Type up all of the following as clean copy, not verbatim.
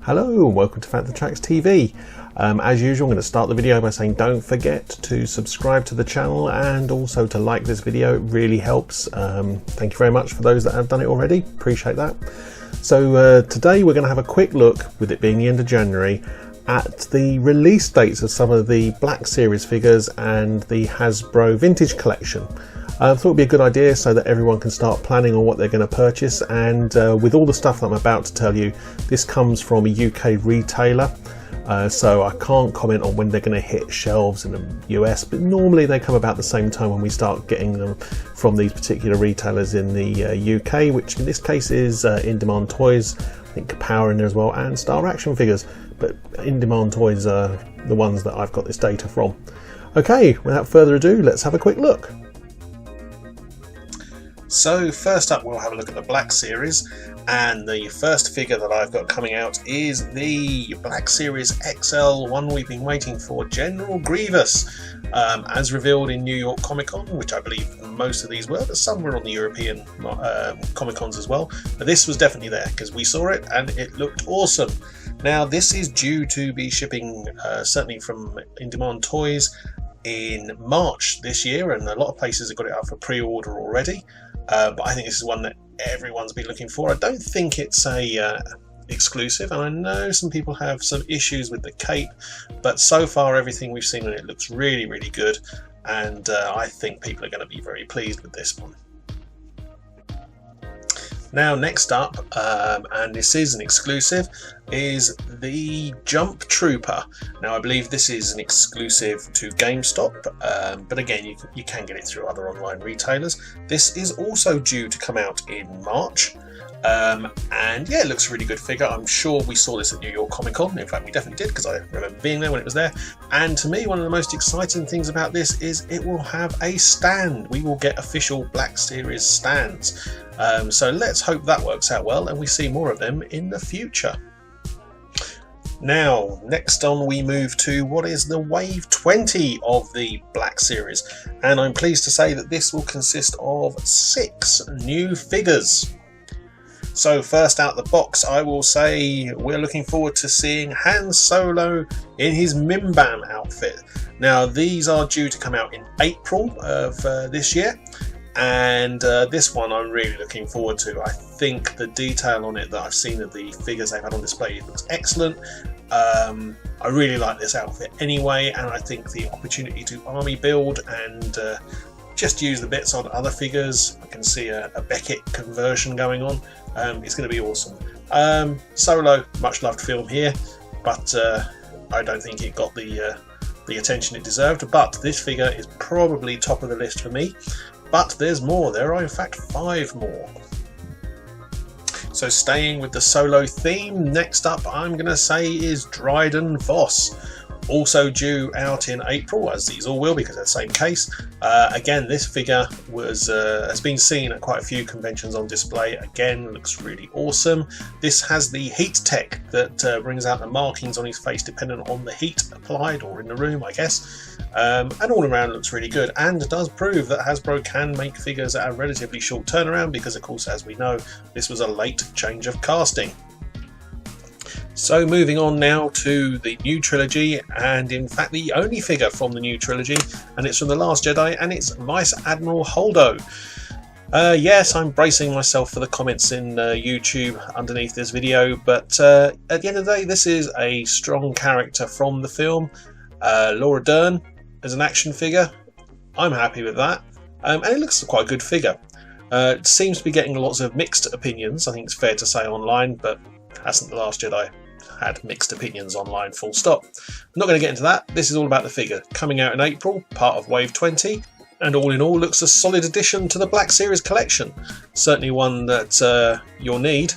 Hello and welcome to Fantha Tracks TV. As usual, I'm going to start the video by saying don't forget to subscribe to the channel and also to like this video. It really helps. Thank you very much for those that have done it already. Appreciate that. So today we're going to have a quick look, with it being the end of January, at the release dates of some of the Black Series figures and the Hasbro Vintage Collection. I thought it would be a good idea so that everyone can start planning on what they're going to purchase, and with all the stuff that I'm about to tell you, this comes from a UK retailer, so I can't comment on when they're going to hit shelves in the US, but normally they come about the same time when we start getting them from these particular retailers in the UK, which in this case is In Demand Toys, I think Power in there as well, and Star Action Figures, but In Demand Toys are the ones that I've got this data from. Okay, without further ado, let's have a quick look. So first up we'll have a look at the Black Series, and the first figure that I've got coming out is the Black Series XL, one we've been waiting for, General Grievous, as revealed in New York Comic Con, which I believe most of these were, but some were on the European Comic Cons as well. But this was definitely there because we saw it and it looked awesome. Now this is due to be shipping certainly from In Demand Toys in March this year, and a lot of places have got it out for pre-order already. But I think this is one that everyone's been looking for. I don't think it's a exclusive, and I know some people have some issues with the cape, but so far everything we've seen on it looks really, really good, and I think people are going to be very pleased with this one. Now next up, and this is an exclusive, is the Jump Trooper. Now I believe this is an exclusive to GameStop, but again you can get it through other online retailers. This is also due to come out in March, and yeah, it looks a really good figure. I'm sure we saw this at New York Comic Con. In fact, we definitely did, because I remember being there when it was there. And to me, one of the most exciting things about this is it will have a stand. We will get official Black Series stands. So let's hope that works out well and we see more of them in the future. Now, next on we move to what is the Wave 20 of the Black Series, and I'm pleased to say that this will consist of 6 new figures. So first out the box, I will say we're looking forward to seeing Han Solo in his Mimban outfit. Now these are due to come out in April of this year, and this one I'm really looking forward to. I think the detail on it that I've seen of the figures they've had on display looks excellent. I really like this outfit anyway, and I think the opportunity to army build and just use the bits on other figures, I can see a Beckett conversion going on. It's going to be awesome. Solo, much loved film here, but I don't think it got the attention it deserved. But this figure is probably top of the list for me. But there's more. There are in fact 5 more. So staying with the Solo theme, next up I'm going to say is Dryden Voss. Also due out in April, as these all will because they're the same case. Again, this figure has been seen at quite a few conventions on display. Again, looks really awesome. This has the heat tech that brings out the markings on his face dependent on the heat applied or in the room, I guess. And all around looks really good, and does prove that Hasbro can make figures at a relatively short turnaround because, of course, as we know, this was a late change of casting. So moving on now to the new trilogy, and in fact the only figure from the new trilogy, and it's from The Last Jedi, and it's Vice Admiral Holdo. Yes, I'm bracing myself for the comments in YouTube underneath this video, but at the end of the day, this is a strong character from the film. Laura Dern as an action figure, I'm happy with that, and it looks quite a good figure. It seems to be getting lots of mixed opinions, I think it's fair to say, online, but hasn't The Last Jedi had mixed opinions online, full stop. I'm not going to get into that. This is all about the figure. Coming out in April, part of Wave 20, and all in all looks a solid addition to the Black Series collection. Certainly one that you'll need.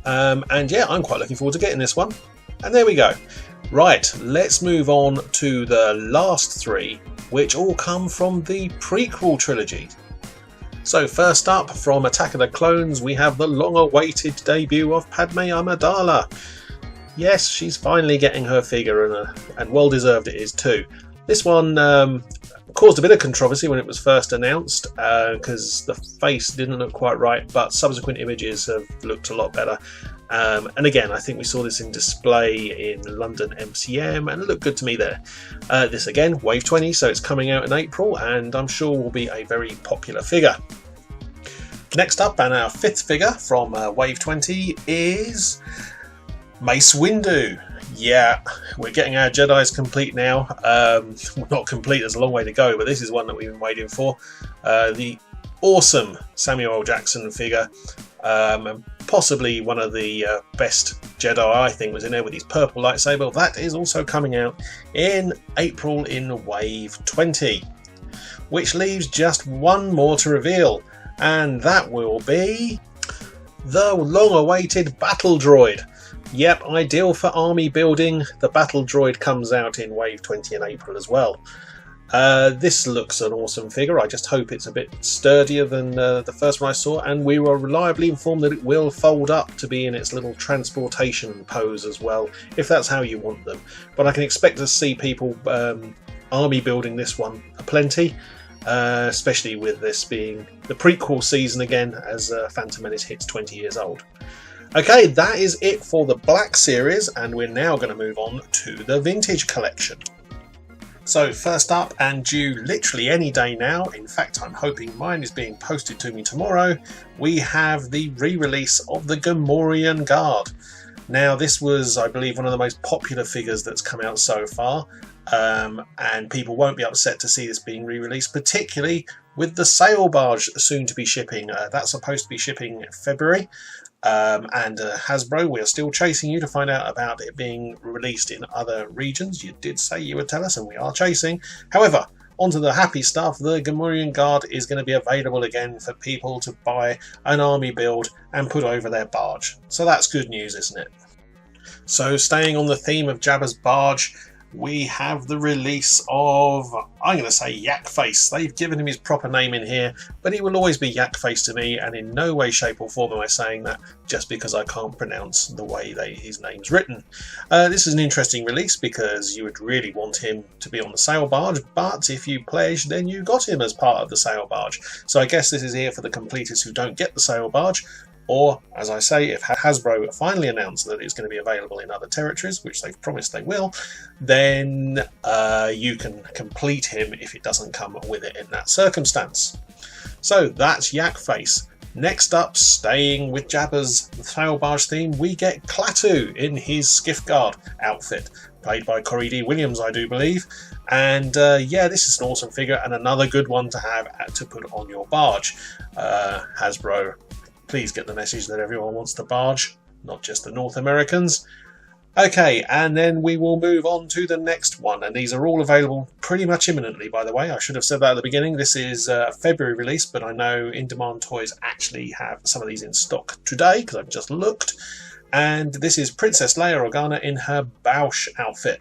And yeah, I'm quite looking forward to getting this one. And there we go. Right, let's move on to the last 3, which all come from the prequel trilogy. So first up, from Attack of the Clones, we have the long-awaited debut of Padme Amidala. Yes, she's finally getting her figure, and well deserved it is too. This one caused a bit of controversy when it was first announced because the face didn't look quite right, but subsequent images have looked a lot better. And again, I think we saw this in display in London MCM and it looked good to me there. This again, Wave 20, so it's coming out in April and I'm sure will be a very popular figure. Next up, and our fifth figure from Wave 20 is Mace Windu. Yeah, we're getting our Jedis complete now. Not complete, there's a long way to go, but this is one that we've been waiting for. The awesome Samuel L. Jackson figure, and possibly one of the best Jedi I think was in there with his purple lightsaber. That is also coming out in April in Wave 20, which leaves just one more to reveal, and that will be the long-awaited battle droid. Yep, ideal for army building. The battle droid comes out in Wave 20 in April as well. This looks an awesome figure. I just hope it's a bit sturdier than the first one I saw, and we were reliably informed that it will fold up to be in its little transportation pose as well, if that's how you want them. But I can expect to see people army building this one aplenty, especially with this being the prequel season again as Phantom Menace hits 20 years old. Okay, that is it for the Black Series, and we're now going to move on to the Vintage Collection. So first up, and due literally any day now, in fact I'm hoping mine is being posted to me tomorrow, we have the re-release of the Gamorrean Guard. Now this was, I believe, one of the most popular figures that's come out so far, and people won't be upset to see this being re-released, particularly with the sail barge soon to be shipping. That's supposed to be shipping in February. And Hasbro, we are still chasing you to find out about it being released in other regions. You did say you would tell us, and we are chasing. However, onto the happy stuff, the Gamorrean Guard is going to be available again for people to buy an army build and put over their barge. So that's good news, isn't it? So staying on the theme of Jabba's barge, we have the release of, I'm going to say, Yak Face. They've given him his proper name in here, but he will always be Yak Face to me, and in no way, shape or form am I saying that just because I can't pronounce the way his name's written. This is an interesting release because you would really want him to be on the sail barge, but if you pledge, then you got him as part of the sail barge. So I guess this is here for the completists who don't get the sail barge. Or, as I say, if Hasbro finally announce that it's going to be available in other territories, which they've promised they will, then you can complete him if it doesn't come with it in that circumstance. So that's Yak Face. Next up, staying with Jabba's sail barge theme, we get Klaatu in his Skiff Guard outfit, played by Corey D. Williams, I do believe. And yeah, this is an awesome figure and another good one to have to put on your barge. Hasbro, please get the message that everyone wants the barge, not just the North Americans. Okay, and then we will move on to the next one, and these are all available pretty much imminently, by the way. I should have said that at the beginning. This is a February release, but I know In Demand Toys actually have some of these in stock today, because I've just looked. And this is Princess Leia Organa in her Bausch outfit.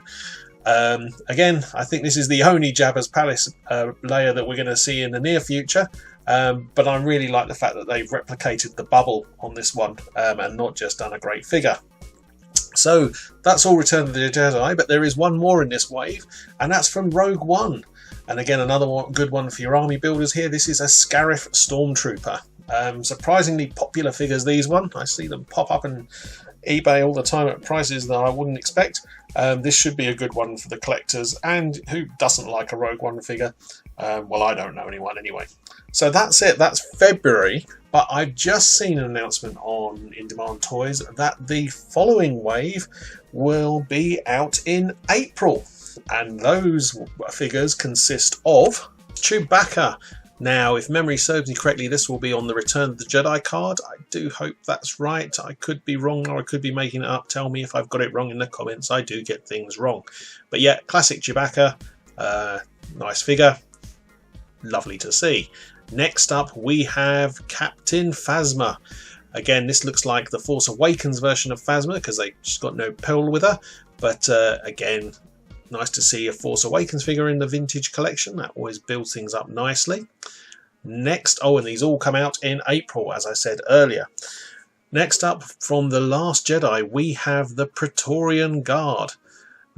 Again, I think this is the only Jabba's Palace Leia that we're going to see in the near future. But I really like the fact that they've replicated the bubble on this one and not just done a great figure. So that's all Return of the Jedi, but there is one more in this wave, and that's from Rogue One. And again, another good one for your army builders here. This is a Scarif Stormtrooper. Surprisingly popular figures, these ones. I see them pop up on eBay all the time at prices that I wouldn't expect. This should be a good one for the collectors, and who doesn't like a Rogue One figure? Well, I don't know anyone anyway. So that's it, that's February, but I've just seen an announcement on In Demand Toys that the following wave will be out in April, and those figures consist of Chewbacca. Now, if memory serves me correctly, this will be on the Return of the Jedi card. I do hope that's right. I could be wrong, or I could be making it up. Tell me if I've got it wrong in the comments. I do get things wrong. But yeah, classic Chewbacca, nice figure, lovely to see. Next up, we have Captain Phasma. Again, this looks like the Force Awakens version of Phasma because she's got no pearl with her. But again, nice to see a Force Awakens figure in the vintage collection. That always builds things up nicely. Next, and these all come out in April, as I said earlier. Next up, from The Last Jedi, we have the Praetorian Guard.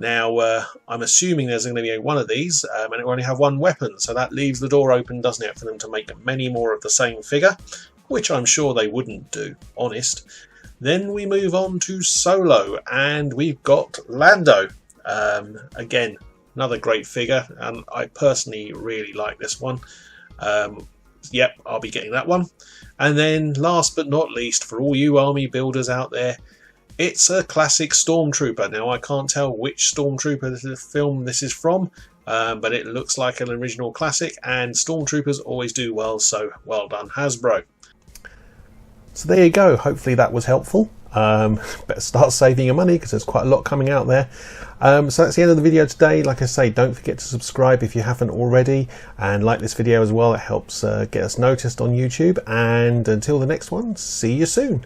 Now, I'm assuming there's going to be one of these, and it will only have one weapon, so that leaves the door open, doesn't it, for them to make many more of the same figure, which I'm sure they wouldn't do, honest. Then we move on to Solo, and we've got Lando. Again, another great figure, and I personally really like this one. Yep, I'll be getting that one. And then last but not least, for all you army builders out there, it's a classic Stormtrooper. Now, I can't tell which Stormtrooper film this is from, but it looks like an original classic, and Stormtroopers always do well, so well done, Hasbro. So there you go. Hopefully that was helpful. Better start saving your money because there's quite a lot coming out there. So that's the end of the video today. Like I say, don't forget to subscribe if you haven't already, and like this video as well. It helps get us noticed on YouTube. And until the next one, see you soon.